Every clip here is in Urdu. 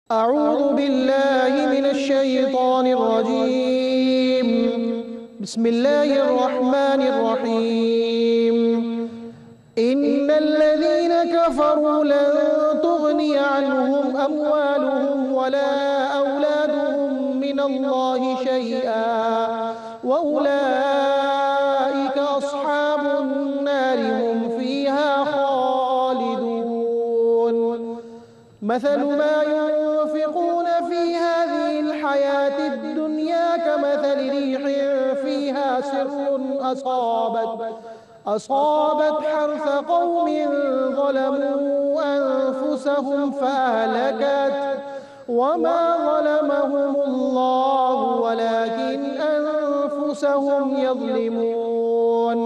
أعوذ بالله من الشيطان الرجيم. بسم الله الرحمن الرحيم. إن الذين كفروا لن تغني عنهم أموالهم ولا أولادهم من الله شيئا وأولئك أصحاب النار هم فيها خالدون. مثل ما ينفقون في هذه الحياة الدنيا كمثل ريح فيها سر أصابت حرث قوم ظلموا أنفسهم فأهلكت وما ظلمهم الله ولكن أنفسهم يظلمون.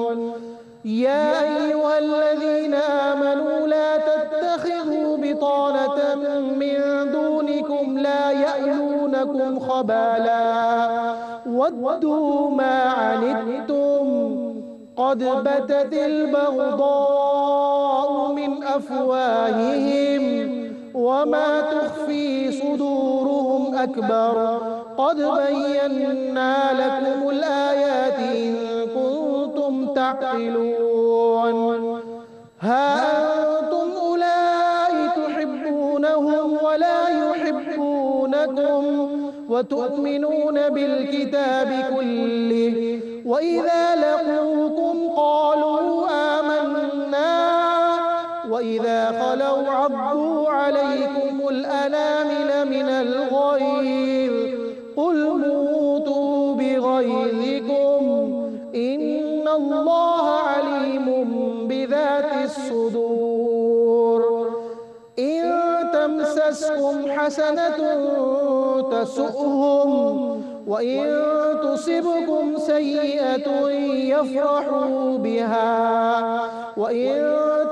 يا أيها الذين آمنوا لا تتخذوا بطانة من دونكم لا يألونكم خبالا ودوا ما عنتم قد بدت البغضاء من أفواههم وما تخفي صدورهم أكبر قد بينا لكم الآيات إن كنتم تعقلون. ها أنتم أولئك تحبونهم ولا يحبونكم وتؤمنون بالكتاب كله وإذا لقوكم قالوا آمنا وإذا خلوا عضوا عليكم الأنامل من الغيظ قل موتوا بغيظكم إن الله عليم بذات الصدور. إن تمسسكم حسنة تسؤهم وإن تصبكم سيئة يفرحوا بها وإن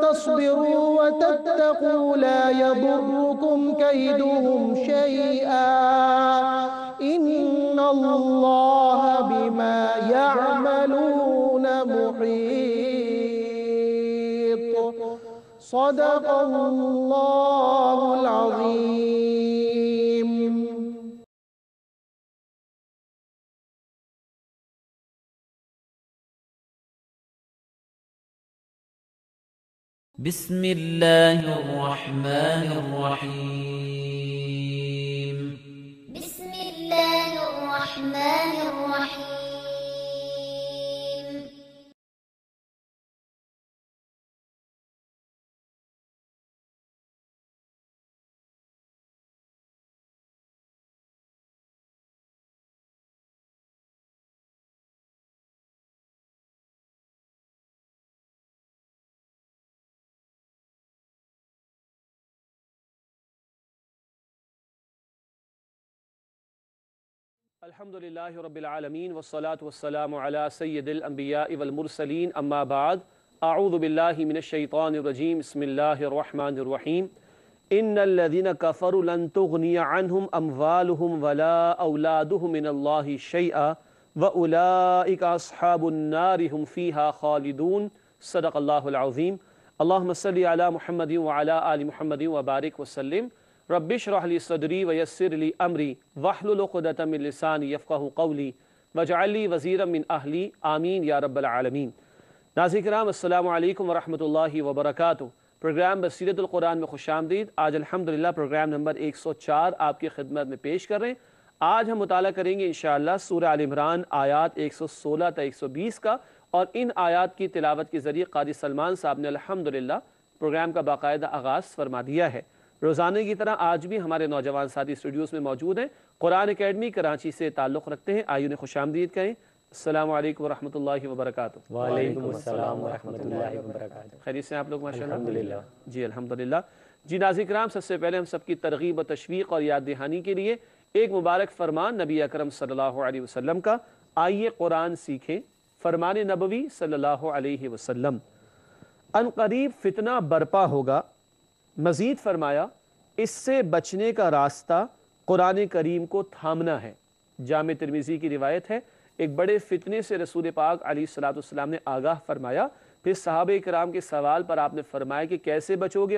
تصبروا وتتقوا لا يضركم كيدهم شيئا إن الله بما يعملون محيط. صدق الله العظيم. بسم الله الرحمن الرحيم. بسم الله الرحمن الرحيم. الحمد للہ رب العالمین والصلاة والسلام علی سید الانبیاء والمرسلین اما بعد اعوذ باللہ من الشیطان الرجیم بسم اللہ الرحمن الرحیم. ان الذین کفروا لن تغنی عنہم اموالہم ولا اولادہم من اللہ شیئا واولئک اصحاب النار هم فیہا خالدون. صدق اللہ العظیم. اللہم صلی علی محمد وعلی آل محمد وبارک وسلم. رب اشرح لی صدری ویسر لی امری واحلل عقدۃ من لسانی یفقہوا قولی واجعل لی وزیرا من اہلی آمین یا رب العالمین. ناظرین کرام السلام علیکم ورحمۃ اللہ وبرکاتہ. پروگرام بصیرت القرآن میں خوش آمدید. آج الحمدللہ پروگرام نمبر 104 آپ کی خدمت میں پیش کر رہے ہیں. آج ہم مطالعہ کریں گے انشاءاللہ سورہ آل عمران آیات 116 تا 120 کا، اور ان آیات کی تلاوت کے ذریعے قاری سلمان صاحب نے الحمدللہ پروگرام کا باقاعدہ آغاز فرما دیا ہے. روزانہ کی طرح آج بھی ہمارے نوجوان ساتھی اسٹوڈیوز میں موجود ہیں. قرآن اکیڈمی کراچی سے تعلق رکھتے ہیں. آئیے انہیں خوش آمدید کہیں. السلام علیکم ورحمۃ اللہ وبرکاتہ. وعلیکم السلام ورحمۃ اللہ وبرکاتہ. خیریت سے آپ لوگ ماشاءاللہ؟ الحمدللہ. جی الحمدللہ. جی ناظرین کرام، سب سے پہلے ہم سب کی ترغیب و تشویق اور یاد دہانی کے لیے ایک مبارک فرمان نبی اکرم صلی اللہ علیہ وسلم کا. آئیے قرآن سیکھیں. فرمان نبوی صلی اللہ علیہ وسلم. ان قریب فتنہ برپا ہوگا. مزید فرمایا اس سے بچنے کا راستہ قرآن کریم کو تھامنا ہے. جامع ترمذی کی روایت ہے. ایک بڑے فتنے سے رسول پاک علیہ السلام نے آگاہ فرمایا. پھر صحابہ کرام کے سوال پر آپ نے فرمایا کہ کیسے بچو گے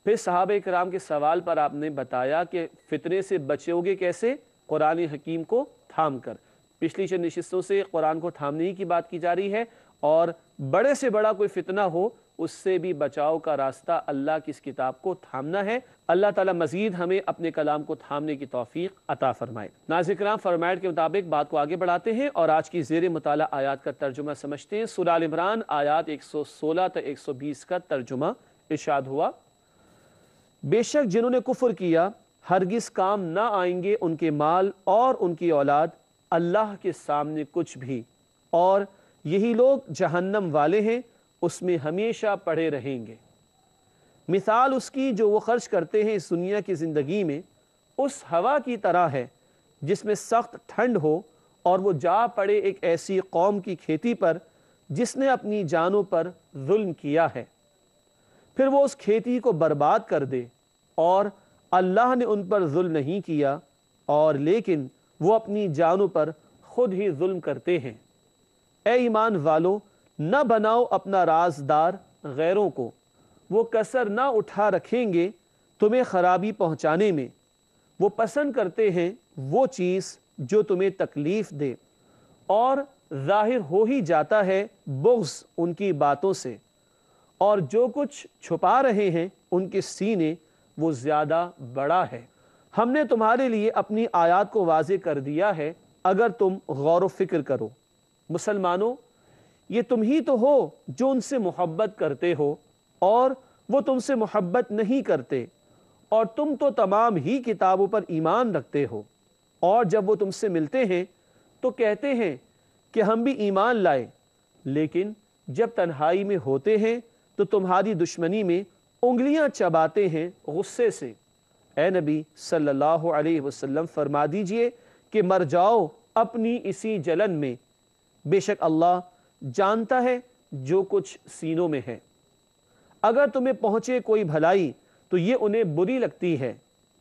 پھر صحابہ کرام کے سوال پر آپ نے بتایا کہ فتنے سے بچو گے کیسے؟ قرآن حکیم کو تھام کر۔ پچھلی چند نشستوں سے قرآن کو تھامنے کی بات کی جا رہی ہے، اور بڑے سے بڑا کوئی فتنہ ہو اس سے بھی بچاؤ کا راستہ اللہ کی اس کتاب کو تھامنا ہے۔ اللہ تعالیٰ مزید ہمیں اپنے کلام کو تھامنے کی توفیق عطا فرمائے۔ ناظرین کرام، فرمائٹ کے مطابق بات کو آگے بڑھاتے ہیں اور آج کی زیر مطالعہ آیات کا ترجمہ سمجھتے ہیں۔ سورہ آل عمران آیات 116 تا 120 کا ترجمہ ارشاد ہوا: بے شک جنہوں نے کفر کیا ہرگز کام نہ آئیں گے ان کے مال اور ان کی اولاد اللہ کے سامنے کچھ بھی، اور یہی لوگ جہنم والے ہیں، اس میں ہمیشہ پڑے رہیں گے۔ مثال اس کی جو وہ خرچ کرتے ہیں اس دنیا کی زندگی میں اس ہوا کی طرح ہے جس میں سخت ٹھنڈ ہو اور وہ جا پڑے ایک ایسی قوم کی کھیتی پر جس نے اپنی جانوں پر ظلم کیا ہے، پھر وہ اس کھیتی کو برباد کر دے، اور اللہ نے ان پر ظلم نہیں کیا، اور لیکن وہ اپنی جانوں پر خود ہی ظلم کرتے ہیں۔ اے ایمان والو، نہ بناؤ اپنا رازدار غیروں کو، وہ کسر نہ اٹھا رکھیں گے تمہیں خرابی پہنچانے میں، وہ پسند کرتے ہیں وہ چیز جو تمہیں تکلیف دے، اور ظاہر ہو ہی جاتا ہے بغض ان کی باتوں سے، اور جو کچھ چھپا رہے ہیں ان کے سینے وہ زیادہ بڑا ہے۔ ہم نے تمہارے لیے اپنی آیات کو واضح کر دیا ہے اگر تم غور و فکر کرو۔ مسلمانوں، یہ تم ہی تو ہو جو ان سے محبت کرتے ہو، اور وہ تم سے محبت نہیں کرتے، اور تم تو تمام ہی کتابوں پر ایمان رکھتے ہو، اور جب وہ تم سے ملتے ہیں تو کہتے ہیں کہ ہم بھی ایمان لائے، لیکن جب تنہائی میں ہوتے ہیں تو تمہاری دشمنی میں انگلیاں چباتے ہیں غصے سے۔ اے نبی صلی اللہ علیہ وسلم، فرما دیجئے کہ مر جاؤ اپنی اسی جلن میں، بے شک اللہ جانتا ہے جو کچھ سینوں میں ہے۔ اگر تمہیں پہنچے کوئی بھلائی تو یہ انہیں بری لگتی ہے،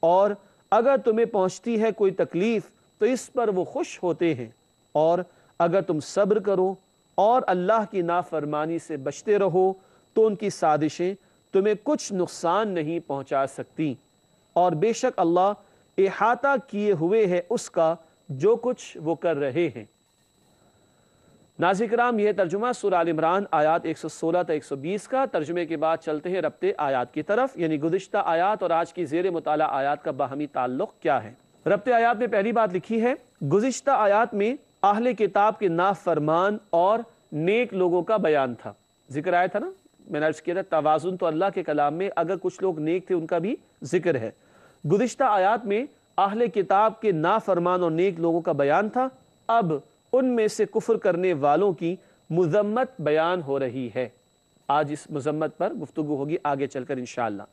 اور اگر تمہیں پہنچتی ہے کوئی تکلیف تو اس پر وہ خوش ہوتے ہیں، اور اگر تم صبر کرو اور اللہ کی نافرمانی سے بچتے رہو تو ان کی سازشیں تمہیں کچھ نقصان نہیں پہنچا سکتی، اور بے شک اللہ احاطہ کیے ہوئے ہے اس کا جو کچھ وہ کر رہے ہیں۔ ناظرین کرام، یہ ترجمہ سورہ آل عمران آیات 116 تا 120 کا۔ ترجمے کے بعد چلتے ہیں ربط آیات کی طرف، یعنی گزشتہ آیات اور آج کی زیر مطالعہ آیات کا باہمی تعلق کیا ہے۔ ربط آیات میں پہلی بات لکھی ہے، گزشتہ آیات میں اہل کتاب کے نافرمان اور نیک لوگوں کا بیان تھا۔ ذکر آیا تھا نا، میں نے عرض کیا تھا توازن تو اللہ کے کلام میں، اگر کچھ لوگ نیک تھے ان کا بھی ذکر ہے۔ گزشتہ آیات میں اہل کتاب کے نافرمان اور نیک لوگوں کا بیان تھا، اب ان میں سے کفر کرنے والوں کی مذمت بیان ہو رہی ہے۔ آج اس مذمت پر گفتگو ہوگی آگے چل کر انشاءاللہ۔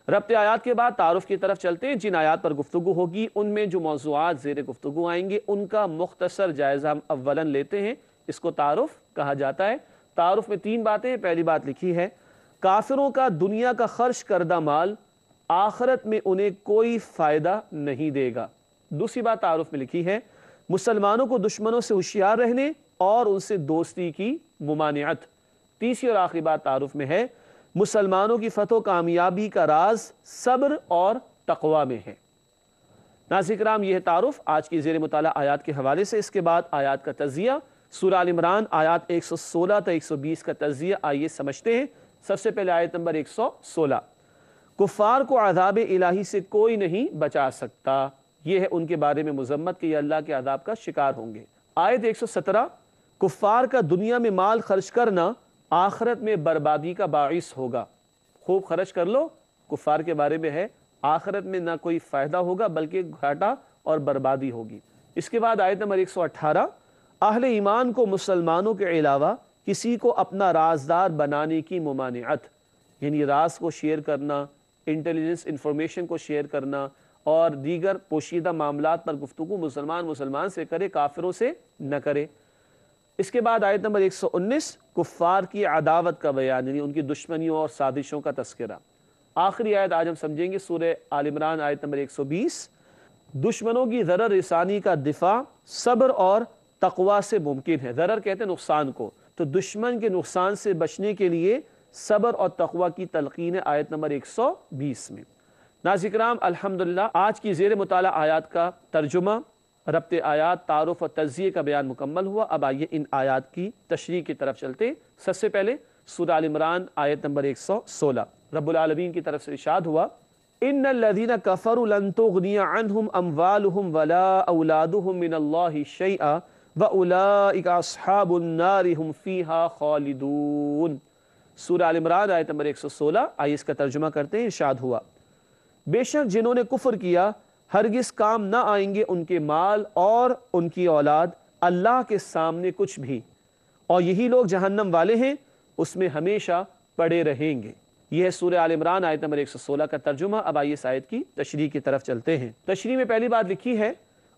ربط آیات کے بعد تعارف کی طرف چلتے ہیں۔ جن آیات پر گفتگو ہوگی ان میں جو موضوعات زیر گفتگو آئیں گے ان کا مختصر جائزہ ہم اولاً لیتے ہیں، اس کو تعارف کہا جاتا ہے۔ تعارف میں 3 باتیں ہیں۔ پہلی بات لکھی ہے، کافروں کا دنیا کا خرچ کردہ مال آخرت میں انہیں کوئی فائدہ نہیں دے گا۔ دوسری بات تعارف میں لکھی ہے، مسلمانوں کو دشمنوں سے ہوشیار رہنے اور ان سے دوستی کی ممانعت۔ تیسری اور آخری بات تعارف میں ہے، مسلمانوں کی فتح و کامیابی کا راز صبر اور تقوی میں ہے۔ ناظرین کرام، یہ تعارف آج کی زیر مطالعہ آیات کے حوالے سے۔ اس کے بعد آیات کا تجزیہ، سورہ آل عمران آیات 116 تا 120 کا تجزیہ آئیے سمجھتے ہیں۔ سب سے پہلے آیت نمبر 116، کفار کو عذاب الہی سے کوئی نہیں بچا سکتا، یہ ہے ان کے بارے میں مذمت کہ یہ اللہ کے عذاب کا شکار ہوں گے۔ آیت 117، کفار کا دنیا میں مال خرچ کرنا آخرت میں بربادی کا باعث ہوگا۔ خوب خرچ کر لو، کفار کے بارے میں ہے، آخرت میں نہ کوئی فائدہ ہوگا بلکہ گھاٹا اور بربادی ہوگی۔ اس کے بعد آیت نمبر 118، اہل ایمان کو مسلمانوں کے علاوہ کسی کو اپنا رازدار بنانے کی ممانعت، یعنی راز کو شیئر کرنا، انٹیلیجنس انفارمیشن کو شیئر کرنا اور دیگر پوشیدہ معاملات پر گفتگو مسلمان سے کرے، کافروں سے نہ کرے۔ اس کے بعد آیت نمبر 119، کفار کی عداوت کا بیان، یعنی ان کی دشمنیوں اور سازشوں کا تذکرہ۔ آخری آیت آج ہم سمجھیں گے سورہ آل عمران آیت نمبر 120، دشمنوں کی ضرر رسانی کا دفاع صبر اور تقوی سے ممکن ہے۔ ضرر کہتے ہیں نقصان کو، تو دشمن کے نقصان سے بچنے کے لیے صبر اور تقوی کی تلقین ہے آیت نمبر 120 میں۔ ناظرین کرام، الحمدللہ آج کی زیر مطالعہ آیات کا ترجمہ، ربط آیات، تعارف اور تجزیے کا بیان مکمل ہوا۔ اب آئیے ان آیات کی تشریح کی طرف چلتے۔ سب سے پہلے سورہ آل عمران آیت نمبر 116، رب العالمین کی طرف سے ارشاد ہوا ان الذین کفروا لن تغنی عنہم اموالہم ولا اولادہم من اللہ شیئا واولئک اصحاب النار ہم فیہا خالدون۔ سورہ آل عمران آیت نمبر 116، آئیے اس کا ترجمہ کرتے ہیں۔ ارشاد ہوا بے شک جنہوں نے کفر کیا ہرگز کام نہ آئیں گے ان کے مال اور ان کی اولاد اللہ کے سامنے کچھ بھی، اور یہی لوگ جہنم والے ہیں، اس میں ہمیشہ پڑے رہیں گے۔ یہ ہے سورہ آل عمران آیت نمبر 116 کا ترجمہ۔ اب آئیے اس آیت کی تشریح کی طرف چلتے ہیں۔ تشریح میں پہلی بات لکھی ہے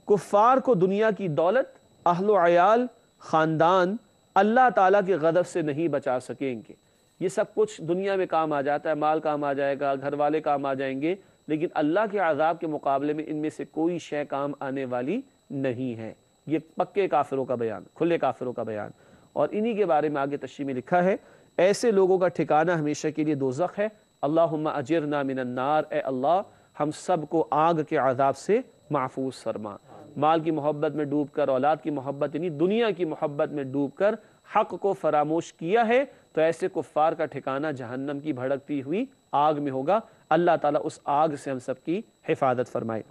کفار کو دنیا کی دولت، اہل و عیال، خاندان اللہ تعالیٰ کے غضب سے نہیں بچا سکیں گے۔ یہ سب کچھ دنیا میں کام آ جاتا ہے، مال کام آ جائے گا، گھر والے کام آ جائیں گے، لیکن اللہ کے عذاب کے مقابلے میں ان میں سے کوئی شے کام آنے والی نہیں ہے۔ یہ پکے کافروں کا بیان، کھلے کافروں کا بیان، اور انہی کے بارے میں آگے تشریح میں لکھا ہے ایسے لوگوں کا ٹھکانہ ہمیشہ کے لیے دوزخ ہے۔ اللہم اجرنا من النار، اے اللہ ہم سب کو آگ کے عذاب سے محفوظ فرما۔ مال کی محبت میں ڈوب کر، اولاد کی محبت یعنی دنیا کی محبت میں ڈوب کر حق کو فراموش کیا ہے تو ایسے کفار کا ٹھکانہ جہنم کی بھڑکتی ہوئی آگ میں ہوگا۔ اللہ تعالیٰ اس آگ سے ہم سب کی حفاظت فرمائے۔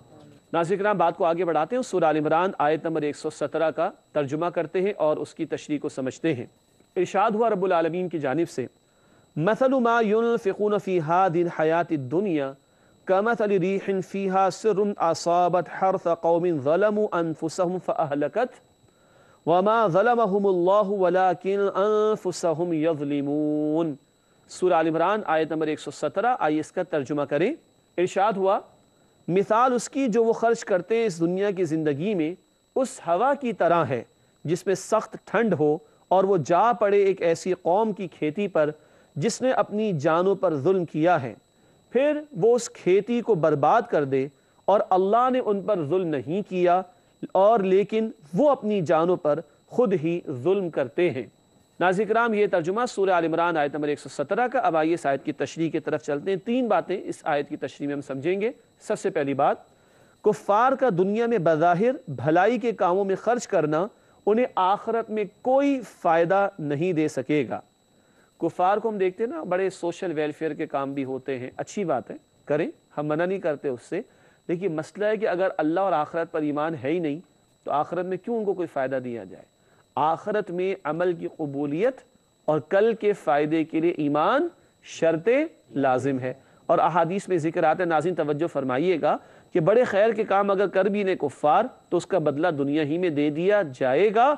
ناظرین کرام، بات کو آگے بڑھاتے ہیں، سورہ آل عمران آیت نمبر 117 کا ترجمہ کرتے ہیں اور اس کی تشریح کو سمجھتے ہیں۔ ارشاد ہوا رب العالمین کی جانب سے مثل ما ينفقون في هذه الحياة الدنيا كمثل ريح فيها سر أصابت حرث قوم ظلموا أنفسهم فأهلكت وما ظلمهم الله ولكن أنفسهم يظلمون۔ سورہ آل عمران آیت نمبر 117، آئیے اس کا ترجمہ کریں۔ ارشاد ہوا مثال اس کی جو وہ خرچ کرتے ہیں اس دنیا کی زندگی میں اس ہوا کی طرح ہے جس میں سخت ٹھنڈ ہو اور وہ جا پڑے ایک ایسی قوم کی کھیتی پر جس نے اپنی جانوں پر ظلم کیا ہے، پھر وہ اس کھیتی کو برباد کر دے، اور اللہ نے ان پر ظلم نہیں کیا اور لیکن وہ اپنی جانوں پر خود ہی ظلم کرتے ہیں۔ ناظرین کرام، یہ ترجمہ سورہ آل عمران آیت نمبر 117 کا۔ اب آئیے اس آیت کی تشریح کی طرف چلتے ہیں۔ تین باتیں اس آیت کی تشریح میں ہم سمجھیں گے۔ سب سے پہلی بات، کفار کا دنیا میں بظاہر بھلائی کے کاموں میں خرچ کرنا انہیں آخرت میں کوئی فائدہ نہیں دے سکے گا۔ کفار کو ہم دیکھتے ہیں نا، بڑے سوشل ویلفیئر کے کام بھی ہوتے ہیں، اچھی بات ہے، کریں، ہم منع نہیں کرتے اس سے، لیکن مسئلہ ہے کہ اگر اللہ اور آخرت پر ایمان ہے ہی نہیں تو آخرت میں کیوں ان کو کوئی فائدہ دیا جائے؟ آخرت میں عمل کی قبولیت اور کل کے فائدے کے لیے ایمان شرط لازم ہے، اور احادیث میں ذکر آتا ہے، ناظرین توجہ فرمائیے گا، کہ بڑے خیر کے کام اگر کر بھی لیں کفار تو اس کا بدلہ دنیا ہی میں دے دیا جائے گا،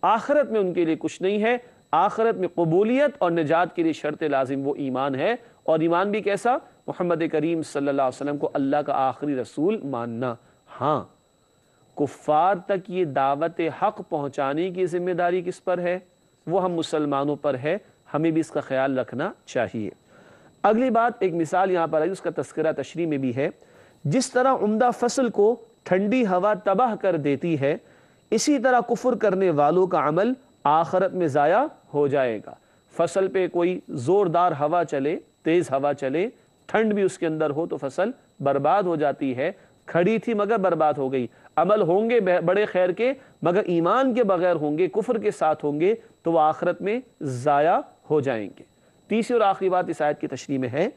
آخرت میں ان کے لیے کچھ نہیں ہے۔ آخرت میں قبولیت اور نجات کے لیے شرط لازم وہ ایمان ہے، اور ایمان بھی کیسا؟ محمد کریم صلی اللہ علیہ وسلم کو اللہ کا آخری رسول ماننا۔ ہاں، کفار تک یہ دعوت حق پہنچانے کی ذمہ داری کس پر ہے؟ وہ ہم مسلمانوں پر ہے، ہمیں بھی اس کا خیال رکھنا چاہیے۔ اگلی بات، ایک مثال یہاں پر آئی، اس کا تذکرہ تشریح میں بھی ہے۔ جس طرح عمدہ فصل کو ٹھنڈی ہوا تباہ کر دیتی ہے، اسی طرح کفر کرنے والوں کا عمل آخرت میں ضائع ہو جائے گا۔ فصل پہ کوئی زوردار ہوا چلے، تیز ہوا چلے، ٹھنڈ بھی اس کے اندر ہو تو فصل برباد ہو جاتی ہے، کھڑی تھی مگر برباد ہو گئی۔ عمل ہوں گے بڑے خیر کے مگر ایمان کے بغیر ہوں گے، کفر کے ساتھ ہوں گے تو وہ آخرت میں ضائع ہو جائیں گے۔ تیسری اور آخری بات اس آیت کی تشریح میں ہے،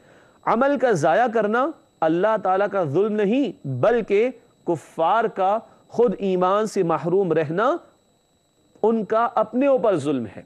عمل کا ضائع کرنا اللہ تعالیٰ کا ظلم نہیں بلکہ کفار کا خود ایمان سے محروم رہنا ان کا اپنے اوپر ظلم ہے۔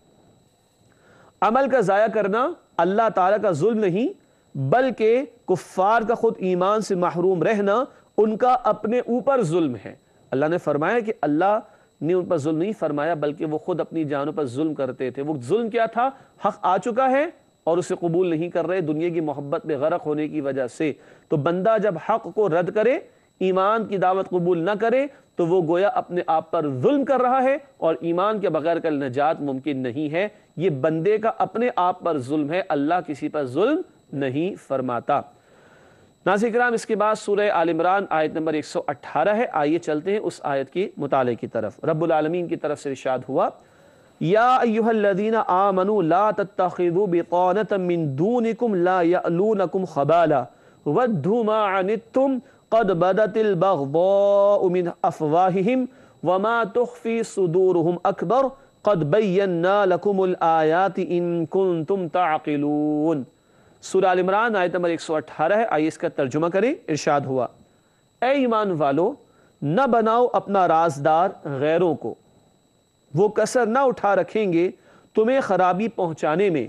عمل کا ضائع کرنا اللہ تعالیٰ کا ظلم نہیں بلکہ کفار کا خود ایمان سے محروم رہنا ان کا اپنے اوپر ظلم ہے۔ اللہ نے فرمایا کہ اللہ نے ان پر ظلم نہیں فرمایا بلکہ وہ خود اپنی جانوں پر ظلم کرتے تھے۔ وہ ظلم کیا تھا؟ حق آ چکا ہے اور اسے قبول نہیں کر رہے، دنیا کی محبت میں غرق ہونے کی وجہ سے۔ تو بندہ جب حق کو رد کرے، ایمان کی دعوت قبول نہ کرے تو وہ گویا اپنے آپ پر ظلم کر رہا ہے، اور ایمان کے بغیر کل نجات ممکن نہیں ہے۔ یہ بندے کا اپنے آپ پر ظلم ہے، اللہ کسی پر ظلم نہیں فرماتا۔ ناظرین کرام، اس کے بعد سورہ آل عمران آیت نمبر 118 ہے، آئیے چلتے ہیں اس آیت کے مطالعے کی طرف۔ رب العالمین کی طرف سے ارشاد ہوا یا ایھا الذین آمنوا لا تتخذوا بطانۃ من دونکم لا یألونکم خبالا ودوا ما عنتم قد بدت البغضاء من افواہہم وما تخفی صدورہم اکبر قد بینا لکم الآیات ان کنتم تعقلون۔ سورہ آل عمران آیت نمبر 118 ہے، آئیے اس کا ترجمہ کریں۔ ارشاد ہوا، اے ایمان والو، نہ بناؤ اپنا رازدار غیروں کو، وہ کسر نہ اٹھا رکھیں گے تمہیں خرابی پہنچانے میں،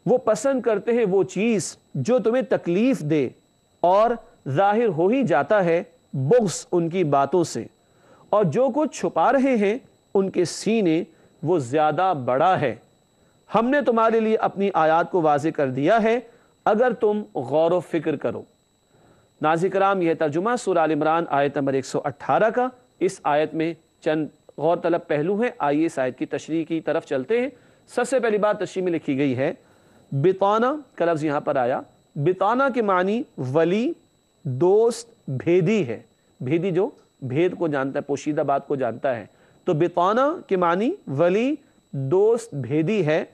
وہ پسند کرتے ہیں وہ چیز جو تمہیں تکلیف دے، اور ظاہر ہو ہی جاتا ہے بغض ان کی باتوں سے، اور جو کچھ چھپا رہے ہیں ان کے سینے وہ زیادہ بڑا ہے۔ ہم نے تمہارے لیے اپنی آیات کو واضح کر دیا ہے اگر تم غور و فکر کرو۔ ناظرین کرام، یہ ترجمہ سورہ آل عمران آیت نمبر 118 کا۔ اس آیت میں چند غور طلب پہلو ہیں، آئیے اس آیت کی تشریح کی طرف چلتے ہیں۔ سب سے پہلی بات تشریح میں لکھی گئی ہے، بطانہ کا لفظ یہاں پر آیا، بطانہ کے معنی ولی، دوست، بھیدی ہے۔ بھیدی جو بھید کو جانتا ہے، پوشیدہ بات کو جانتا ہے، تو بطانہ کے معنی ولی، دوست، بھیدی ہے۔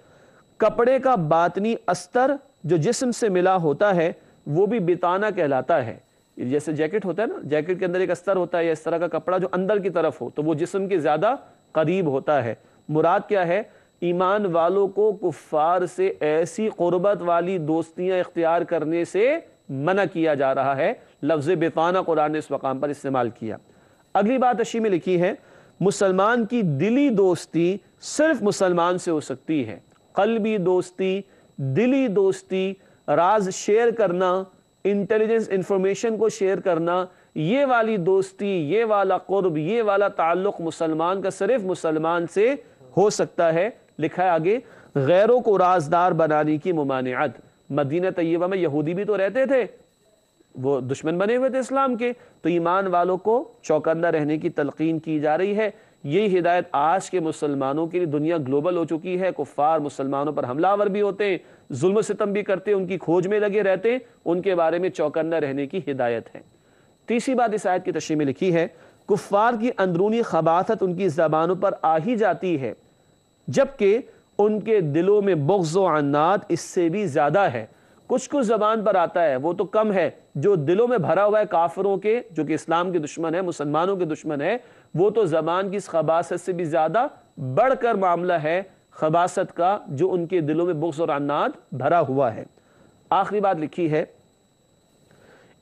کپڑے کا باطنی استر جو جسم سے ملا ہوتا ہے وہ بھی بطانہ کہلاتا ہے۔ جیسے جیکٹ ہوتا ہے نا، جیکٹ کے اندر ایک استر ہوتا ہے یا اس طرح کا کپڑا جو اندر کی طرف ہو تو وہ جسم کے زیادہ قریب ہوتا ہے۔ مراد کیا ہے؟ ایمان والوں کو کفار سے ایسی قربت والی دوستیاں اختیار کرنے سے منع کیا جا رہا ہے۔ لفظ بطانہ قرآن نے اس مقام پر استعمال کیا۔ اگلی بات اشی میں لکھی ہے، مسلمان کی دلی دوستی صرف مسلمان سے ہو سکتی ہے۔ قلبی دوستی، دلی دوستی، راز شیئر کرنا، انٹیلیجنس انفارمیشن کو شیئر کرنا، یہ والی دوستی، یہ والا قرب، یہ والا تعلق مسلمان کا صرف مسلمان سے ہو سکتا ہے۔ لکھا ہے آگے، غیروں کو رازدار بنانے کی ممانعت۔ مدینہ طیبہ میں یہودی بھی تو رہتے تھے، وہ دشمن بنے ہوئے تھے اسلام کے، تو ایمان والوں کو چوکندہ رہنے کی تلقین کی جا رہی ہے۔ یہی ہدایت آج کے مسلمانوں کے لیے، دنیا گلوبل ہو چکی ہے، کفار مسلمانوں پر حملہ آور بھی ہوتے ہیں، ظلم و ستم بھی کرتے ہیں، ان کی کھوج میں لگے رہتے ہیں، ان کے بارے میں چوکندہ رہنے کی ہدایت ہے۔ تیسری بات اس آیت کی تشریح میں لکھی ہے، کفار کی اندرونی خباثت ان کی زبانوں پر آ ہی جاتی ہے، جبکہ ان کے دلوں میں بغض و عناد اس سے بھی زیادہ ہے۔ کچھ زبان پر آتا ہے وہ تو کم ہے، جو دلوں میں بھرا ہوا ہے کافروں کے، جو کہ اسلام کے دشمن ہے، مسلمانوں کے دشمن ہے، وہ تو زبان کی اس خباثت سے بھی زیادہ بڑھ کر معاملہ ہے خباثت کا، جو ان کے دلوں میں بغض اور عناد بھرا ہوا ہے۔ آخری بات لکھی ہے،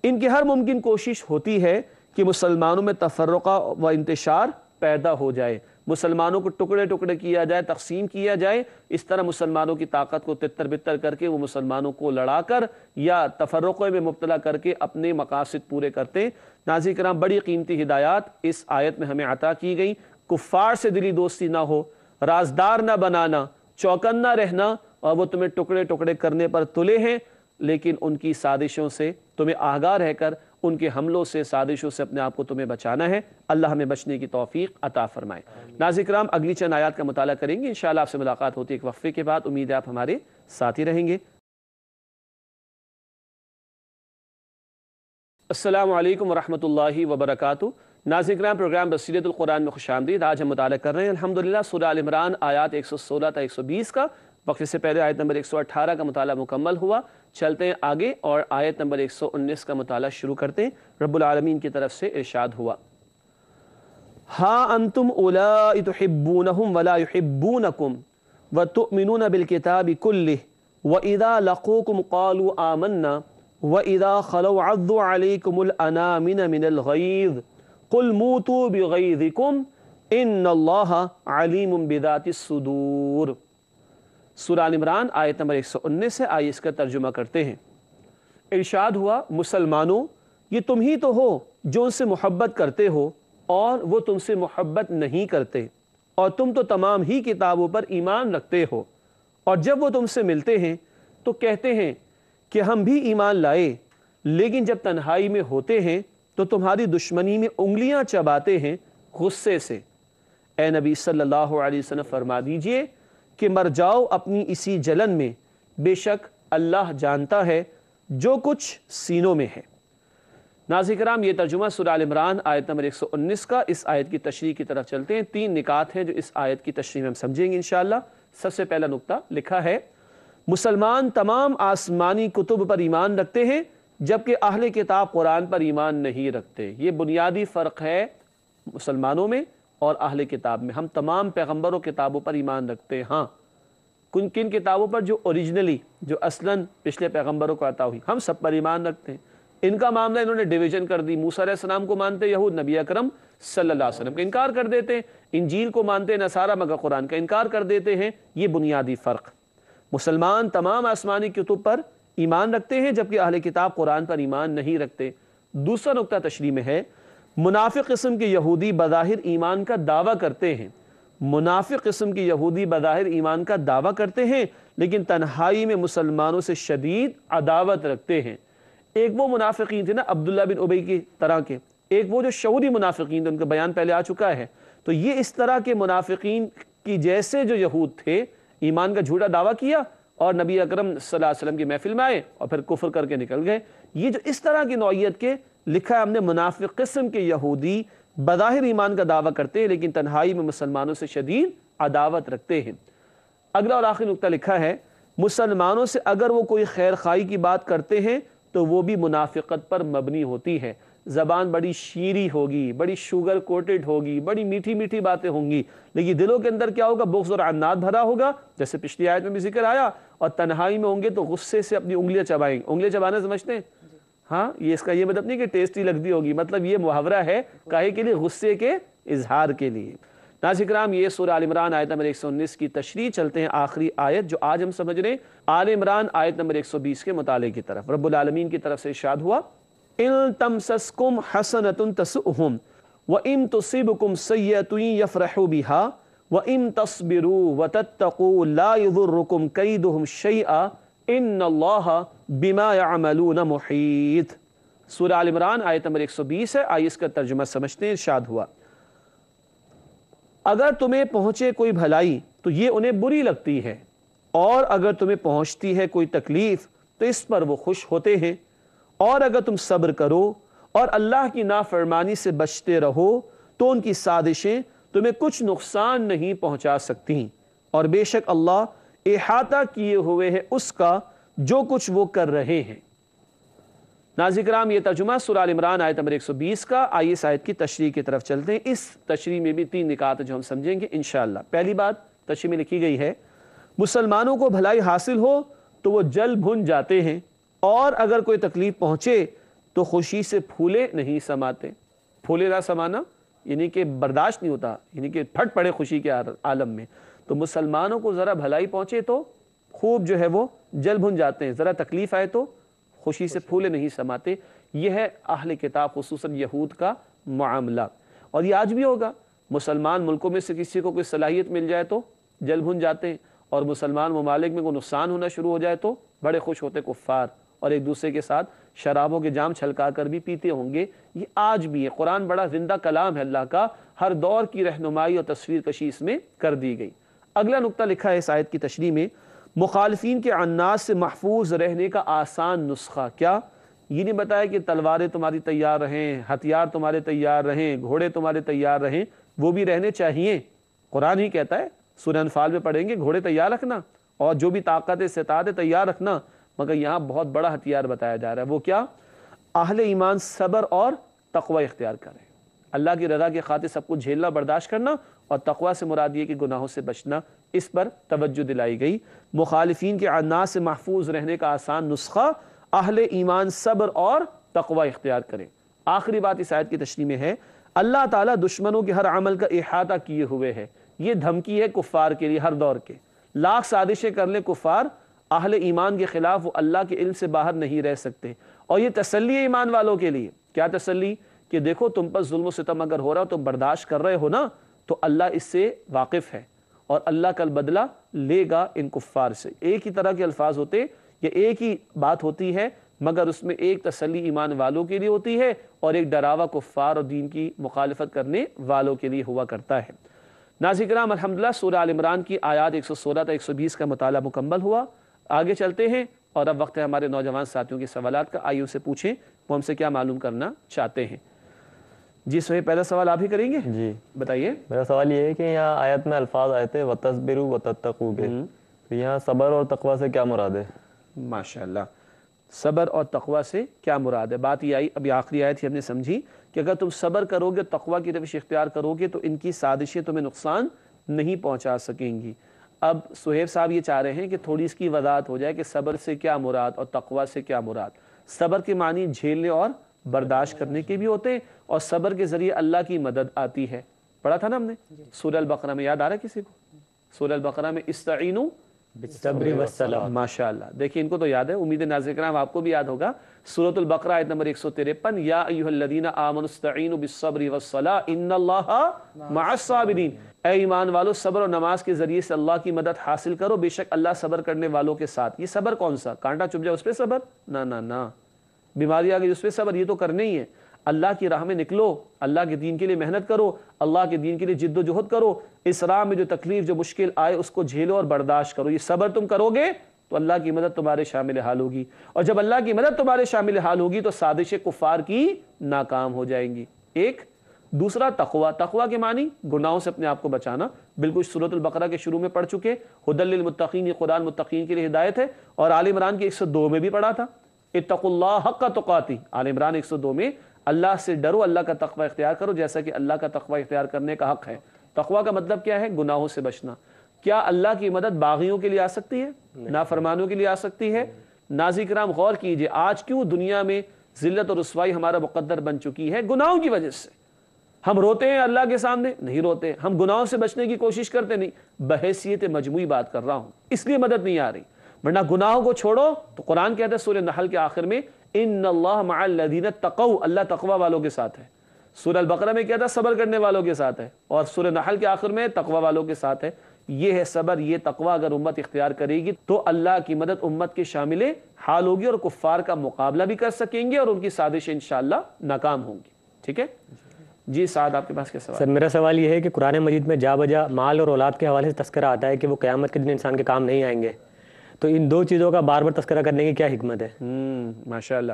ان کی ہر ممکن کوشش ہوتی ہے کہ مسلمانوں میں تفرقہ و انتشار پیدا ہو جائے، مسلمانوں کو ٹکڑے ٹکڑے کیا جائے، تقسیم کیا جائے، اس طرح مسلمانوں کی طاقت کو تتر بتر کر کے وہ مسلمانوں کو لڑا کر یا تفرقے میں مبتلا کر کے اپنے مقاصد پورے کرتے ہیں۔ ناظرین کرام، بڑی قیمتی ہدایات اس آیت میں ہمیں عطا کی گئی۔ کفار سے دلی دوستی نہ ہو، رازدار نہ بنانا، چوکنا رہنا، اور وہ تمہیں ٹکڑے ٹکڑے کرنے پر تلے ہیں، لیکن ان کی سازشوں سے تمہیں آگاہ رہ کر ان کے حملوں سے، سازشوں سے اپنے آپ کو تمہیں بچانا ہے۔ اللہ ہمیں بچنے کی توفیق عطا فرمائے۔ ناظرین کرام، اگلی چند آیات کا مطالعہ کریں گے، انشاءاللہ آپ سے ملاقات ہوتی ہے ایک وقفے کے بعد۔ امید ہے آپ ہمارے ساتھ ہی رہیں گے۔ السلام علیکم ورحمۃ اللہ وبرکاتہ۔ ناظرین کرام، پروگرام بصیرت القرآن میں خوش آمدید۔ آج ہم مطالعہ کر رہے ہیں الحمدللہ سورہ آل عمران آیات 116 تا 120 کا۔ وقفے سے پہلے آیت نمبر 118 کا مطالعہ مکمل ہوا، چلتے ہیں آگے اور آیت نمبر 119 کا مطالعہ شروع کرتے ہیں۔ رب العالمین کی طرف سے ارشاد ہوا، ہا انتم اولائی تحبونہم ولا یحبونکم وتؤمنون بالکتاب کلہ وَإِذَا لَقُوكُمْ قَالُوا آمَنَّا وَإِذَا خَلَوْا عَضُّوا عَلَيْكُمُ الْأَنَامِنَ مِنَ الْغَيْظِ قُلْ مُوتُوا بِغَيْظِكُمْ إِنَّ اللَّهَ عَلِيمٌ بِذَاتِ الصُّدُورِ۔ سورہ آل عمران آیت نمبر 119 سے آئیے اس کا ترجمہ کرتے ہیں۔ ارشاد ہوا، مسلمانوں، یہ تم ہی تو ہو جو ان سے محبت کرتے ہو اور وہ تم سے محبت نہیں کرتے، اور تم تو تمام ہی کتابوں پر ایمان رکھتے ہو، اور جب وہ تم سے ملتے ہیں تو کہتے ہیں کہ ہم بھی ایمان لائے، لیکن جب تنہائی میں ہوتے ہیں تو تمہاری دشمنی میں انگلیاں چباتے ہیں غصے سے۔ اے نبی صلی اللہ علیہ وسلم فرما دیجئے کہ مر جاؤ اپنی اسی جلن میں، بے شک اللہ جانتا ہے جو کچھ سینوں میں ہے۔ ناظرین کرام یہ ترجمہ سورہ آل عمران آیت نمبر 119 کا۔ اس آیت کی تشریح کی طرف چلتے ہیں۔ 3 نکات ہیں جو اس آیت کی تشریح میں ہم سمجھیں گے انشاءاللہ۔ سب سے پہلا نقطہ لکھا ہے مسلمان تمام آسمانی کتب پر ایمان رکھتے ہیں جبکہ اہل کتاب قرآن پر ایمان نہیں رکھتے۔ یہ بنیادی فرق ہے مسلمانوں میں اور اہل کتاب میں۔ ہم تمام پیغمبروں کتابوں پر ایمان رکھتے ہیں، ہاں کن کتابوں پر جو اوریجنلی جو اصلاً پچھلے پیغمبروں کو عطا ہوئی، ہم سب پر ایمان رکھتے ہیں۔ ان کا معاملہ انہوں نے ڈیویژن کر دی، موسیٰ علیہ السلام کو مانتے یہود، نبی اکرم صلی اللہ علیہ وسلم کا انکار کر دیتے ہیں، انجیل کو مانتے نصارہ مگر قرآن کا انکار کر دیتے ہیں۔ یہ بنیادی فرق۔ مسلمان تمام آسمانی کتب پر ایمان رکھتے ہیں جبکہ اہل کتاب قرآن پر ایمان نہیں رکھتے۔ دوسرا نقطہ تشریح میں ہے منافق قسم کے یہودی بظاہر ایمان کا دعویٰ کرتے ہیں، منافق قسم کے یہودی بظاہر ایمان کا دعویٰ کرتے ہیں لیکن تنہائی میں مسلمانوں سے شدید عداوت رکھتے ہیں۔ ایک وہ منافقین تھے نا عبداللہ بن ابی کی طرح کے، ایک وہ جو شعوری منافقین تھے، ان کا بیان پہلے آ چکا ہے۔ تو یہ اس طرح کے منافقین کی جیسے جو یہود تھے، ایمان کا جھوٹا دعویٰ کیا اور نبی اکرم صلی اللہ علیہ وسلم کی محفل میں آئے اور پھر کفر کر کے نکل گئے۔ یہ جو اس طرح کی نوعیت کے لکھا ہے ہم نے منافق قسم کے یہودی بظاہر ایمان کا دعویٰ کرتے ہیں لیکن تنہائی میں مسلمانوں سے شدید عداوت رکھتے ہیں۔ اگلا اور آخری نقطہ لکھا ہے مسلمانوں سے اگر وہ کوئی خیر خواہی کی بات کرتے ہیں تو وہ بھی منافقت پر مبنی ہوتی ہے۔ زبان بڑی شیریں ہوگی، بڑی شوگر کوٹڈ ہوگی، بڑی میٹھی میٹھی باتیں ہوں گی لیکن دلوں کے اندر کیا ہوگا؟ بغض اور عناد بھرا ہوگا، جیسے پچھلی آیت میں بھی ذکر آیا، اور تنہائی میں ہوں گے تو غصے سے اپنی انگلیاں چبائیں گے۔ انگلیاں چبانا سمجھتے ہیں؟ ہاں، یہ اس کا یہ مطلب نہیں کہ ٹیسٹی لگتی ہوگی، مطلب یہ محاورہ ہے کاہے کے لیے؟ غصے کے اظہار کے لیے۔ ناظرین کرام یہ سورہ آل عمران آیت نمبر 119 کی تشریح۔ چلتے ہیں آخری آیت جو آج ہم سمجھ رہے ہیں، آل عمران آیت نمبر 120 کے مطالعے کی طرف۔ رب العالمین کی طرف سے ارشاد ہوا ان تمسسکم حسنۃ تسؤہم وان تصبکم سیئۃ یفرحوا بها وان تصبروا وتتقوا لا یضرکم کیدہم شیئا ان اللہ بما یعملون محیط۔ سورہ آل عمران آیت نمبر 120 ہے۔ آئیے اس کا ترجمہ سمجھتے ہیں۔ ارشاد ہوا اگر تمہیں پہنچے کوئی بھلائی تو یہ انہیں بری لگتی ہے، اور اگر تمہیں پہنچتی ہے کوئی تکلیف تو اس پر وہ خوش ہوتے ہیں، اور اگر تم صبر کرو اور اللہ کی نافرمانی سے بچتے رہو تو ان کی سازشیں تمہیں کچھ نقصان نہیں پہنچا سکتی، اور بے شک اللہ احاطہ کیے ہوئے ہے اس کا جو کچھ وہ کر رہے ہیں۔ ناظرین کرام یہ ترجمہ سورہ آل عمران آیت نمبر 120 کا۔ آئیے اس آیت کی تشریح کی طرف چلتے ہیں۔ اس تشریح میں بھی 3 نکات جو ہم سمجھیں گے انشاءاللہ۔ پہلی بات تشریح میں لکھی گئی ہے مسلمانوں کو بھلائی حاصل ہو تو وہ جل بھن جاتے ہیں، اور اگر کوئی تکلیف پہنچے تو خوشی سے پھولے نہیں سماتے۔ پھولے نہ سمانا یعنی کہ برداشت نہیں ہوتا، یعنی کہ پھٹ پڑے خوشی کے عالم میں۔ تو مسلمانوں کو ذرا بھلائی پہنچے تو خوب جو ہے وہ جل بھن جاتے ہیں، ذرا تکلیف آئے تو خوشی سے پھولے نہیں سماتے۔ یہ ہے اہل کتاب خصوصاً یہود کا معاملہ، اور یہ آج بھی ہوگا۔ مسلمان ملکوں میں سے کسی کو کوئی صلاحیت مل جائے تو جل بھن جاتے ہیں، اور مسلمان ممالک میں کوئی نقصان ہونا شروع ہو جائے تو بڑے خوش ہوتے کفار، اور ایک دوسرے کے ساتھ شرابوں کے جام چھلکا کر بھی پیتے ہوں گے۔ یہ آج بھی ہے۔ قرآن بڑا زندہ کلام ہے اللہ کا، ہر دور کی رہنمائی اور تصویر کشی اس میں کر دی گئی۔ اگلا نقطہ لکھا ہے اس آیت کی تشریح میں مخالفین کے عناص سے محفوظ رہنے کا آسان نسخہ۔ کیا یہ نہیں بتایا کہ تلواریں تمہاری تیار رہیں، ہتھیار تمہارے تیار رہیں، گھوڑے تمہارے تیار رہیں؟ وہ بھی رہنے چاہیے۔ قرآن ہی کہتا ہے، سورہ انفال میں پڑھیں گے، گھوڑے تیار رکھنا اور جو بھی طاقت استطاعت تیار رکھنا، مگر یہاں بہت بڑا ہتھیار بتایا جا رہا ہے۔ وہ کیا؟ اہل ایمان صبر اور تقوی اختیار کریں، اللہ کی رضا کی خاطر سب کچھ جھیلنا برداشت کرنا، اور تقوی سے مراد یہ کہ گناہوں سے بچنا، اس پر توجہ دلائی گئی۔ مخالفین کے عناص سے محفوظ رہنے کا آسان نسخہ اہل ایمان صبر اور تقوی اختیار کریں۔ آخری بات اس آیت کی تشریح میں ہے اللہ تعالیٰ دشمنوں کے ہر عمل کا احاطہ کیے ہوئے ہے۔ یہ دھمکی ہے کفار کے لیے ہر دور کے، لاکھ سازشیں کر لیں کفار، اہل ایمان کے خلاف وہ اللہ کے علم سے باہر نہیں رہ سکتے۔ اور یہ تسلی ہے ایمان والوں کے لیے۔ کیا تسلی؟ کہ دیکھو تم پر ظلم و ستم اگر ہو رہا ہو تو برداشت کر رہے ہو نا، تو اللہ اس سے واقف ہے، اور اللہ کل بدلہ لے گا ان کفار سے۔ ایک ہی طرح کے الفاظ ہوتے، یہ ایک ہی بات ہوتی ہے، مگر اس میں ایک تسلی ایمان والوں کے لیے ہوتی ہے اور ایک ڈراوا کفار اور دین کی مخالفت کرنے والوں کے لیے ہوا کرتا ہے۔ ناظرین کرام الحمدللہ سورہ آل عمران کی آیات 116 تا 120 کا مطالعہ مکمل ہوا۔ آگے چلتے ہیں اور اب وقت ہے ہمارے نوجوان ساتھیوں کے سوالات کا. آئیے ان سے پوچھیں وہ ہم سے کیا معلوم کرنا چاہتے ہیں. جی سہیب پہلا سوال آپ ہی کریں گے؟ جی بتائیے. میرا سوال یہ ہے کہ یہاں آیت میں الفاظ آئے تھے وَتَصْبِرُوا وَتَتَّقُوا کے، تو یہاں صبر اور تقوی سے کیا مراد ہے؟ ماشاءاللہ، صبر اور تقوی سے کیا مراد ہے؟ بات یہ آئی، ابھی آخری آیت ہی ہم نے سمجھی کہ اگر تم صبر کرو گے، تقوی کی روش اختیار کرو گے تو ان کی سازشیں تمہیں نقصان نہیں پہنچا سکیں گی. اب سہیب صاحب یہ چاہ رہے ہیں کہ تھوڑی اس کی وضاحت ہو جائے کہ صبر سے کیا مراد اور تقوی سے کیا مراد. صبر کے معنی جھیلنے اور برداشت کرنے کے بھی ہوتے ہیں، اور صبر کے ذریعے اللہ کی مدد آتی ہے. پڑھا تھا نا ہم نے سورہ البقرہ میں، یاد آ رہا ہے کسی کو؟ سورہ البقرہ میں استعینوا بالصبر والصلاۃ. ماشاءاللہ، دیکھیں ان کو تو یاد ہے، امید ہے ناظرین کرام آپ کو بھی یاد ہوگا. سورۃ البقرہ آیت نمبر 153، یا ایھا الذین آمنوا استعینوا بالصبر والصلاۃ ان اللہ مع الصابرین. اے ایمان والو، صبر اور نماز کے ذریعے سے اللہ کی مدد حاصل کرو، بے شک اللہ صبر کرنے والوں کے ساتھ. یہ صبر کون سا؟ کانٹا چبھ جائے اس پہ صبر؟ نہ نہ نہ. بیماری آ گئی اس پہ صبر؟ یہ تو کرنے ہی ہے. اللہ کی راہ میں نکلو، اللہ کے دین کے لیے محنت کرو، اللہ کے دین کے لیے جد و جہد کرو، اس راہ میں جو تکلیف جو مشکل آئے اس کو جھیلو اور برداشت کرو. یہ صبر تم کرو گے تو اللہ کی مدد تمہارے شامل حال ہوگی، اور جب اللہ کی مدد تمہارے شامل حال ہوگی تو سازش کفار کی ناکام ہو جائیں گی. ایک دوسرا تقوی. تقوی کے معنی گناہوں سے اپنے آپ کو بچانا، بالکل سورۃ البقرہ کے شروع میں پڑھ چکے. ھدی للمتقین، یہ قرآن متقین کے لیے ہدایت ہے، اور آل عمران کے 102 میں بھی پڑھا تھا اتقوا اللہ حق تقاتی. آل عمران 102 میں اللہ سے ڈرو، اللہ کا تقوی اختیار کرو جیسا کہ اللہ کا تقوی اختیار کرنے کا حق ہے. تقوی کا مطلب کیا ہے؟ گناہوں سے بچنا. کیا اللہ کی مدد باغیوں کے لیے آ سکتی ہے؟ نافرمانوں کے لیے آ سکتی ہے؟ ناظرین کرام غور کیجئے، آج کیوں دنیا میں ذلت اور رسوائی ہمارا مقدر بن چکی ہے؟ گناہوں کی وجہ سے. ہم روتے ہیں اللہ کے سامنے؟ نہیں روتے. ہم گناہوں سے بچنے کی کوشش کرتے؟ نہیں. بحیثیت مجموعی بات کر رہا ہوں، اس لیے مدد نہیں آ رہی. ورنہ گناہوں کو چھوڑو تو قرآن کہتا ہے سورہ نحل کے آخر میں ان اللہ مع الذین اتقوا، اللہ تقوی والوں کے ساتھ ہے. سورہ البقرہ میں کہتا ہے صبر کرنے والوں کے ساتھ ہے، اور سورہ نحل کے آخر میں تقوی والوں کے ساتھ ہے. یہ ہے صبر، یہ تقوی اگر امت اختیار کرے گی تو اللہ کی مدد امت کے شامل حال ہوگی، اور کفار کا مقابلہ بھی کر سکیں گے، اور ان کی سازشیں انشاءاللہ ناکام ہوں گی. ٹھیک ہے جی سعد، آپ کے پاس کیا سوال؟ سر میرا سوال یہ ہے کہ قرآن مجید میں جا بجا مال اور اولاد کے حوالے سے تذکرہ آتا ہے کہ وہ قیامت کے دن انسان کے کام نہیں آئیں گے، تو ان دو چیزوں کا بار بار تذکرہ کرنے کی کیا حکمت ہے؟ ماشاءاللہ.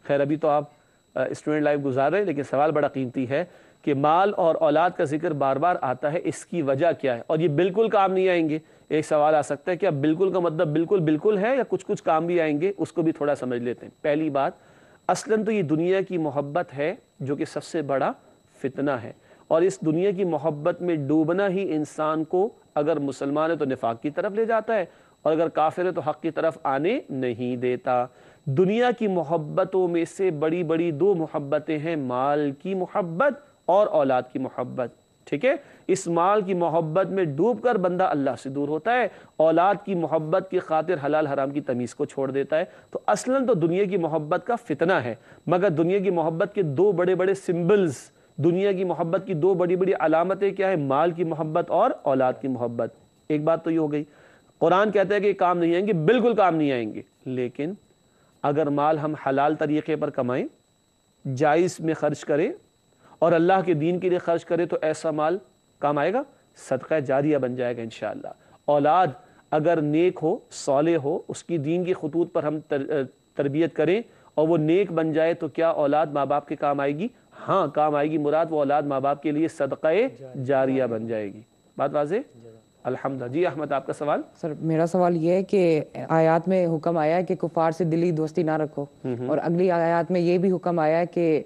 خیر ابھی تو آپ اسٹوڈنٹ لائف گزار رہے ہیں، لیکن سوال بڑا قیمتی ہے کہ مال اور اولاد کا ذکر بار بار آتا ہے، اس کی وجہ کیا ہے؟ اور یہ بالکل کام نہیں آئیں گے. ایک سوال آ سکتا ہے کہ اب بالکل کا مطلب بالکل بالکل ہے یا کچھ کچھ کام بھی آئیں گے؟ اس کو بھی تھوڑا سمجھ لیتے ہیں. پہلی بات، اصلاً تو یہ دنیا کی محبت ہے جو کہ سب سے بڑا فتنہ ہے، اور اس دنیا کی محبت میں ڈوبنا ہی انسان کو اگر مسلمان ہے تو نفاق کی طرف لے جاتا ہے، اور اگر کافر ہے تو حق کی طرف آنے نہیں دیتا. دنیا کی محبتوں میں سے بڑی بڑی دو محبتیں ہیں، مال کی محبت اور اولاد کی محبت. ٹھیک ہے، اس مال کی محبت میں ڈوب کر بندہ اللہ سے دور ہوتا ہے، اولاد کی محبت کی خاطر حلال حرام کی تمیز کو چھوڑ دیتا ہے. تو اصلاً تو دنیا کی محبت کا فتنہ ہے، مگر دنیا کی محبت کے دو بڑے بڑے سمبلز، دنیا کی محبت کی دو بڑی بڑی علامتیں کیا ہے؟ مال کی محبت اور اولاد کی محبت. ایک بات تو یہ ہو گئی. قرآن کہتا ہے کہ کام نہیں آئیں گے، بالکل کام نہیں آئیں گے، لیکن اگر مال ہم حلال طریقے پر کمائیں، جائز میں خرچ کریں اور اللہ کے دین کے لیے خرچ کریں تو ایسا مال کام آئے گا، صدقہ جاریہ بن جائے گا انشاءاللہ. اولاد اگر نیک ہو، صالح ہو، اس کی دین کی خطوط پر ہم تربیت کریں اور وہ نیک بن جائے تو کیا اولاد ماں باپ کے کام آئے گی؟ ہاں کام آئے گی. مراد وہ اولاد ماں باپ کے لیے صدقہ جاریہ بن جائے گی. بات واضح؟ الحمدللہ. جی احمد، آپ کا سوال؟ سر میرا سوال یہ ہے کہ آیات میں حکم آیا ہے کہ کفار سے دلی دوستی نہ رکھو، اور اگلی آیات میں یہ بھی حکم آیا ہے کہ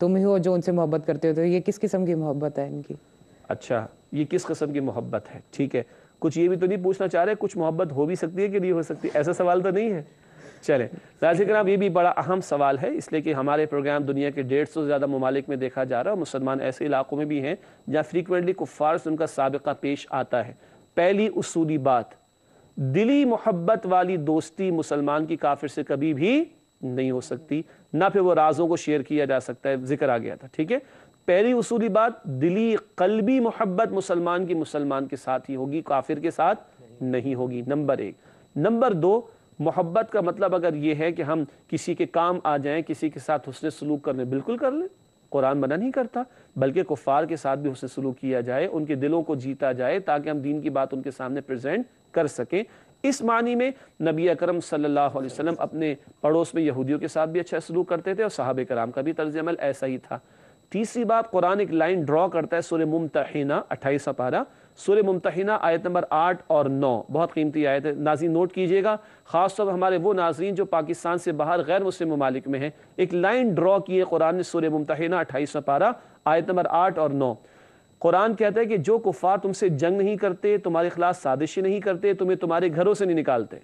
تم ہی ہو جو ان سے محبت کرتے ہو، تو یہ کس قسم کی محبت ہے ان کی؟ اچھا، یہ کس قسم کی محبت ہے؟ ٹھیک ہے، کچھ یہ بھی تو نہیں پوچھنا چاہ رہے کچھ محبت ہو بھی سکتی ہے کہ نہیں ہو سکتی؟ ایسا سوال تو نہیں ہے. چلیں ناظرین کرام، یہ بھی بڑا اہم سوال ہے، اس لیے کہ ہمارے پروگرام دنیا کے 150 سے زیادہ ممالک میں دیکھا جا رہا ہے، اور مسلمان ایسے علاقوں میں بھی ہیں جہاں فریکوینٹلی کفار سے ان کا سابقہ پیش آتا ہے. پہلی اصولی بات، دلی محبت والی دوستی مسلمان کی کافر سے کبھی بھی نہیں ہو سکتی، نہ پھر وہ رازوں کو شیئر کیا جا سکتا ہے، ذکر آ گیا تھا. ٹھیک ہے، پہلی اصولی بات، دلی قلبی محبت مسلمان کی مسلمان کے ساتھ ہی ہوگی، کافر کے ساتھ نہیں ہوگی. نمبر 1. نمبر 2، محبت کا مطلب اگر یہ ہے کہ ہم کسی کے کام آ جائیں، کسی کے ساتھ حسن سلوک کرنے، بالکل کر لیں، قرآن منع نہیں کرتا، بلکہ کفار کے ساتھ بھی حسن سلوک کیا جائے، ان کے دلوں کو جیتا جائے تاکہ ہم دین کی بات ان کے سامنے پریزنٹ کر سکیں. اس معنی میں نبی اکرم صلی اللہ علیہ وسلم اپنے پڑوس میں یہودیوں کے ساتھ بھی اچھا سلوک کرتے تھے اور صحابہ کرام کا بھی طرز عمل ایسا ہی تھا۔ تیسری بات، قرآن ایک لائن ڈرا کرتا ہے سورہ ممتحنہ 28واں پارہ، سورہ ممتحنہ آیت نمبر 8 اور 9، بہت قیمتی آیت ہے، ناظرین نوٹ کیجئے گا، خاص طور پر ہمارے وہ ناظرین جو پاکستان سے باہر غیر مسلم ممالک میں ہیں۔ ایک لائن ڈرا کی ہے قرآن نے سورہ ممتحنہ 28واں پارہ آیت نمبر 8 اور 9۔ قرآن کہتا ہے کہ جو کفار تم سے جنگ نہیں کرتے، تمہارے خلاف سازشیں نہیں کرتے، تمہیں تمہارے گھروں سے نہیں نکالتے،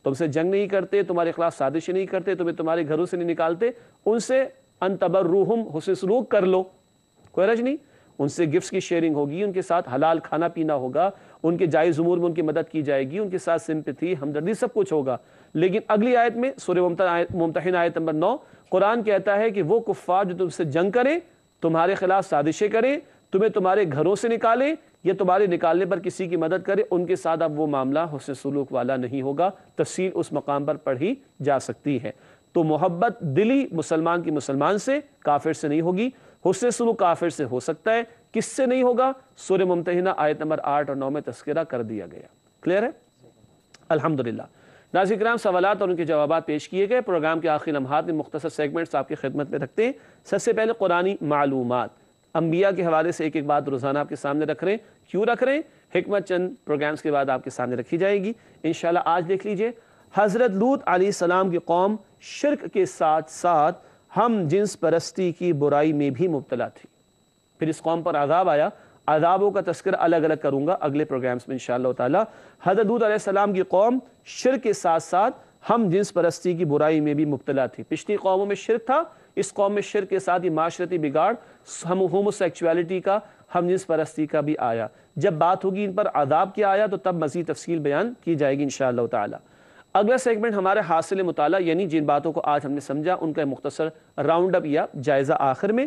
تم سے جنگ نہیں کرتے، تمہارے خلاف سازشیں نہیں کرتے، تمہیں تمہارے گھروں سے نہیں نکالتے، ان سے ان تبرہم حسن سلوک کر لو، کوئی حرج نہیں، ان سے گفٹس کی شیئرنگ ہوگی، ان کے ساتھ حلال کھانا پینا ہوگا، ان کے جائز امور میں ان کی مدد کی جائے گی، ان کے ساتھ سمپتھی، ہمدردی، سب کچھ ہوگا۔ لیکن اگلی آیت میں سورہ ممتحنہ آیت نمبر 9 قرآن کہتا ہے کہ وہ کفار جو تم سے جنگ کریں، تمہارے خلاف سازشیں کریں، تمہیں تمہارے گھروں سے نکالیں یا تمہارے نکالنے پر کسی کی مدد کرے، ان کے ساتھ اب وہ معاملہ حسن سلوک والا نہیں ہوگا۔ تفصیل اس مقام پر پڑھی جا سکتی ہے۔ تو محبت دلی مسلمان کی مسلمان سے، کافر سے نہیں ہوگی۔ حسن سلوک کافر سے ہو سکتا ہے، کس سے نہیں ہوگا؟ سورہ ممتحنہ آیت نمبر 8 اور 9 میں تذکرہ کر دیا گیا۔ کلیئر ہے؟ الحمدللہ۔ ناظرین کرام، سوالات اور ان کے جوابات پیش کیے گئے۔ پروگرام کے آخری لمحات میں مختصر سیگمنٹس آپ کی خدمت میں رکھتے ہیں۔ سب سے پہلے قرآنی معلومات، انبیاء کے حوالے سے ایک ایک بات روزانہ آپ کے سامنے رکھ رہے ہیں۔ کیوں رکھ رہے ہیں؟ حکمت چند پروگرامز کے بعد آپ کے سامنے رکھی جائے گی انشاءاللہ۔ آج دیکھ لیجئے، حضرت لوط علیہ السلام کی قوم شرک کے ساتھ ساتھ ہم جنس پرستی کی برائی میں بھی مبتلا تھی۔ پھر اس قوم پر عذاب آیا، عذابوں کا تذکرہ الگ الگ کروں گا اگلے پروگرامز میں انشاءاللہ تعالی۔ حضرت لوط علیہ السلام کی قوم شرک کے ساتھ ساتھ ہم جنس پرستی کی برائی میں بھی مبتلا تھی۔ پچھلی قوموں میں شرک تھا، اس قوم میں شرک کے ساتھ ہی معاشرتی بگاڑ، ہومو سیکچویلٹی کا، ہم جنس پرستی کا بھی آیا۔ جب بات ہوگی ان پر عذاب کیا آیا تو تب مزید تفصیل بیان کی جائے گی انشاءاللہ تعالی۔ اگلا سیگمنٹ ہمارے حاصل مطالعہ، یعنی جن باتوں کو آج ہم نے سمجھا ان کا مختصر راؤنڈ اپ یا جائزہ۔ آخر میں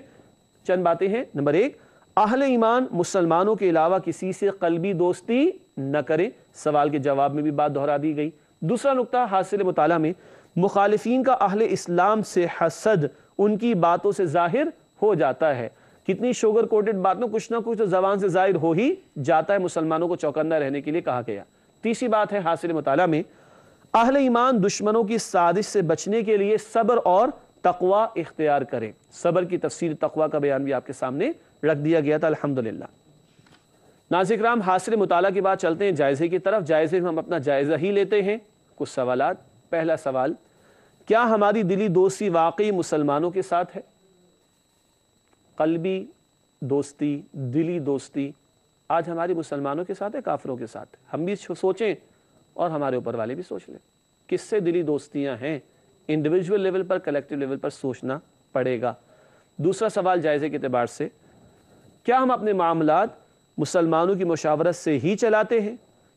چند باتیں ہیں۔ نمبر 1، اہل ایمان مسلمانوں کے علاوہ کسی سے قلبی دوستی نہ کریں، سوال کے جواب میں بھی بات دہرا دی گئی۔ دوسرا نقطہ حاصل مطالعہ میں، مخالفین کا اہل اسلام سے حسد ان کی باتوں سے ظاہر ہو جاتا ہے۔ کتنی شوگر کوٹڈ باتوں، کچھ نہ کچھ تو زبان سے ظاہر ہو ہی جاتا ہے، مسلمانوں کو چوکندہ رہنے کے لیے کہا گیا۔ تیسری بات ہے حاصل مطالعہ میں، اہل ایمان دشمنوں کی سازش سے بچنے کے لیے صبر اور تقوی اختیار کریں۔ صبر کی تفسیر تقوی کا بیان بھی آپ کے سامنے رکھ دیا گیا تھا الحمدللہ۔ ناظرین کرام، حاصل مطالعہ کے بعد چلتے ہیں جائزے کی طرف۔ جائزے میں ہم اپنا جائزہ ہی لیتے ہیں۔ کچھ سوالات۔ پہلا سوال، کیا ہماری دلی دوستی واقعی مسلمانوں کے ساتھ ہے؟ قلبی دوستی، دلی دوستی آج ہماری مسلمانوں کے ساتھ ہے، کافروں کے ساتھ ہے؟ ہم بھی سوچیں اور ہمارے اوپر والے بھی سوچ لیں، کس سے دلی دوستیاں ہیں؟ انڈیویجول لیول پر، کلیکٹیو لیول پر سوچنا پڑے گا۔ دوسرا سوال جائزے کے اعتبار سے، کیا ہم اپنے معاملات مسلمانوں کی مشاورت سے ہی چلاتے ہیں؟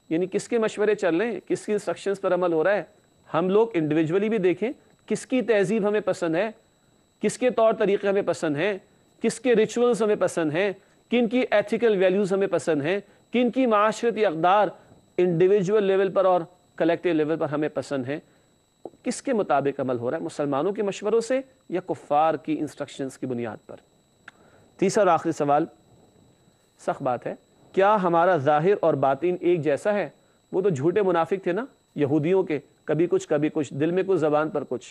یعنی کس کے مشورے چل رہے ہیں، کس کی انسٹرکشنز پر عمل ہو رہا ہے؟ ہم لوگ انڈیویجولی بھی دیکھیں کس کی تہذیب ہمیں پسند ہے، کس کے طور طریقے ہمیں پسند ہیں، کس کے ریچولز ہمیں پسند ہیں، کن کی ایتھیکل ویلیوز ہمیں پسند ہیں، کن کی معاشرتی اقدار انڈیویجول لیول پر اور کلیکٹیو لیول پر ہمیں پسند ہیں، کس کے مطابق عمل ہو رہا ہے، مسلمانوں کے مشوروں سے یا کفار کی انسٹرکشنز کی بنیاد پر؟ تیسرا اور آخری سوال، سخت بات ہے، کیا ہمارا ظاہر اور باطن ایک جیسا ہے؟ وہ تو جھوٹے منافق تھے نا یہودیوں کے، کبھی کچھ دل میں کچھ زبان پر کچھ۔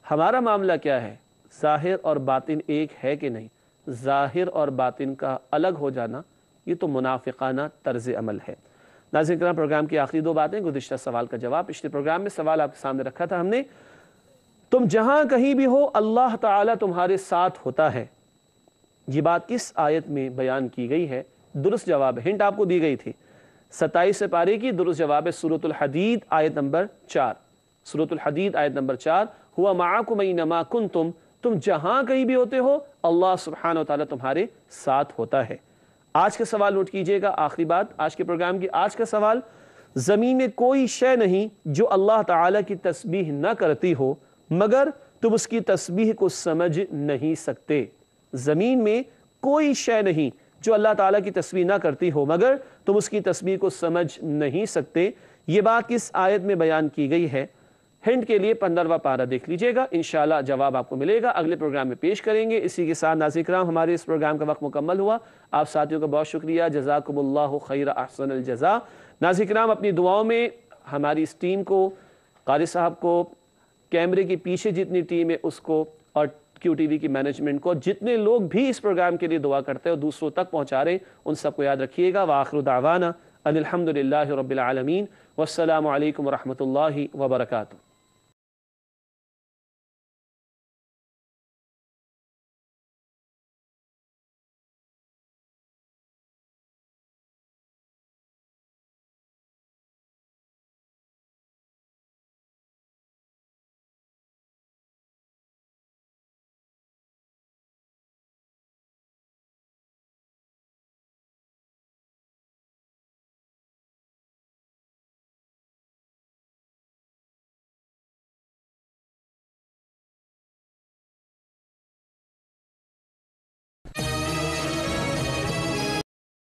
ہمارا معاملہ کیا ہے؟ ظاہر اور باطن ایک ہے کہ نہیں؟ ظاہر اور باطن کا الگ ہو جانا یہ تو منافقانہ طرز عمل ہے۔ ناظرین کرام، پروگرام کی آخری دو باتیں، گزشتہ سوال کا جواب۔ پچھلے پروگرام میں سوال آپ کے سامنے رکھا تھا ہم نے، تم جہاں کہیں بھی ہو اللہ تعالیٰ تمہارے ساتھ ہوتا ہے، یہ بات کس آیت میں بیان کی گئی ہے؟ درست جواب ہے، ہنٹ آپ کو دی گئی تھی، 27 پارے کی درست جواب ہے سورۃ الحدید آیت نمبر 4۔ سورۃ الحدید آیت نمبر 4، ہوا معکم اینما کنتم، تم جہاں کہیں بھی ہوتے ہو اللہ سبحانہ وتعالیٰ تمہارے ساتھ ہوتا ہے۔ آج کا سوال نوٹ کیجئے گا، آخری بات آج کے پروگرام کی۔ آج کا سوال، زمین میں کوئی شے نہیں جو اللہ تعالیٰ کی تسبیح نہ کرتی ہو مگر تم اس کی تسبیح کو سمجھ نہیں سکتے۔ زمین میں کوئی شے نہیں جو اللہ تعالیٰ کی تسبیح نہ کرتی ہو مگر تم اس کی تسبیح کو سمجھ نہیں سکتے۔ یہ بات کس آیت میں بیان کی گئی ہے؟ ہنٹ کے لیے 15واں پارہ دیکھ لیجئے گا، انشاءاللہ جواب آپ کو ملے گا، اگلے پروگرام میں پیش کریں گے۔ اسی کے ساتھ ناظرین کرام، ہمارے اس پروگرام کا وقت مکمل ہوا۔ آپ ساتھیوں کا بہت شکریہ، جزاکم اللہ خیر، احسن الجزا۔ ناظرین کرام، اپنی دعاؤں میں ہماری اس ٹیم کو، قاری صاحب کو، کیمرے کے پیچھے جتنی ٹیم ہے اس کو، اور کیو ٹی وی کی مینجمنٹ کو، جتنے لوگ بھی اس پروگرام کے لیے دعا کرتے ہیں اور دوسروں تک پہنچا رہے ہیں، ان سب کو یاد رکھیے گا۔ وآخر دعوانا ان الحمد للہ رب العالمین، والسلام علیکم ورحمۃ اللہ وبرکاتہ۔